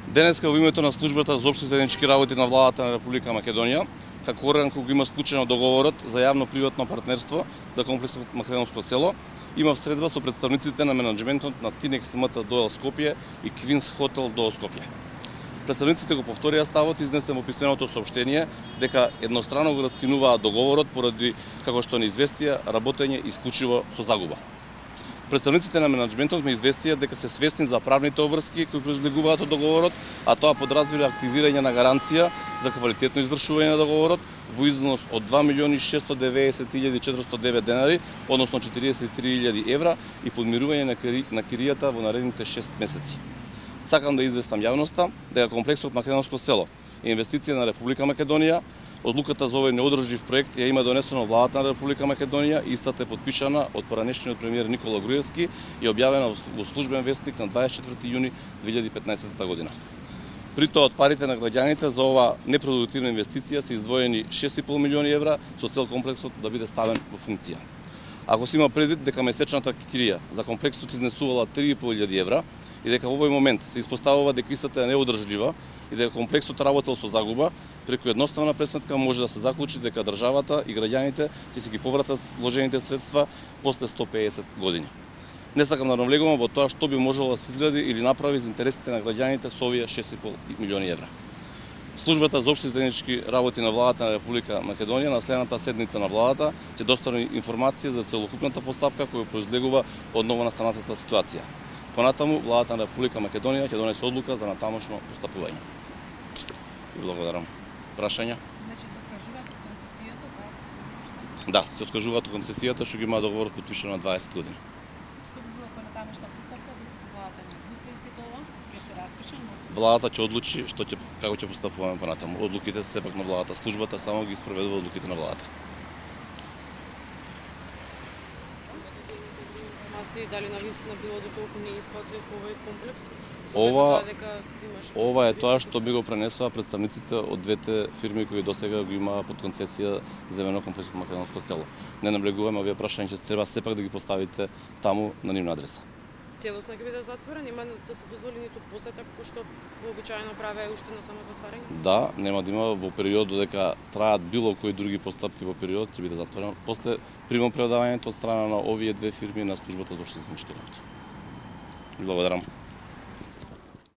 Денеска во името на службата за општи заеднички работи на владата на Република Македонија, како орган кој го има склучено договорот за јавно-приватно партнерство за комплексот Македонско село, има средба со представниците на менаџментот на Тинекс МТ Скопје и Квинс Хотел до Скопје. Представниците го повторија ставот изнесен во писменото соопштение дека еднострано го раскинуваат договорот поради, како што не известија, работење исклучиво со загуба. Представниците на менаџментот ме известија дека се свесни за правните обврски кои произлегуваат од договорот, а тоа подразбира активирање на гаранција за квалитетно извршување на договорот во износ од 2.690.409 денари, односно 43.000 евра и подмирување на киријата во наредните 6 месеци. Сакам да известам јавноста дека комплексот Македонско село е инвестиција на Република Македонија. Одлуката за овој неодржлив проект ја има донесено владата на Република Македонија и истата е подпишана од поранешниот премиер Никола Груевски и објавена во службен вестник на 24 јуни 2015 година. При тоа од парите на граѓаните за ова непродуктивна инвестиција се издвоени 6,5 милиони евра со цел комплексот да биде ставен во функција. Ако се има предвид дека месечната кирија за комплексот изнесувала 3.500 евра и дека во овој момент се испоставува дека истата е неодржлива и дека комплексот работел со загуба, преку едноставна пресметка може да се заклучи дека државата и граѓаните ќе се ги повратат вложените средства после 150 години. Не сакам да навлегувам во тоа што би можело да се изгради или направи за интересите на граѓаните со овие 6,5 милиони евра. Службата за општи заеднички работи на владата на Република Македонија на следната седница на владата ќе достави информација за целокупната постапка која произлегува од новонастанатата ситуација. Понатаму, владата на Република Македонија ќе донесе одлука за натамошно постапување. И благодарам. Прашања? Значи се откажуваат од концесијата, тоа се што? Да, се откажуваат од концесијата што ги има договор потпишан на 20 години. Што би било понатамошна постапка докато владата не усвои сето ова? Ќе се распише, но Владата ќе одлучи како ќе постапуваме понатаму. Одлуките се сепак на владата, службата само ги спроведува одлуките на владата. Дали навистина било до толку неисплатлив овој комплекс? Ова е тоа што би го пренесоа представниците од двете фирми кои досега го имаа под концесија земено комплексот Македонско село. Не наблегуваме овие прашања, ќе треба сепак да ги поставите таму на нивна адреса. Целосно ќе биде затворен, нема да се дозволи ниту посета како што вообичаено праве уште на самото отварање? Да, нема да има во период додека траат било кои други постапки во период ќе биде затворен после примопредавањето од страна на овие две фирми на службата за општи заеднички работи. Благодарам.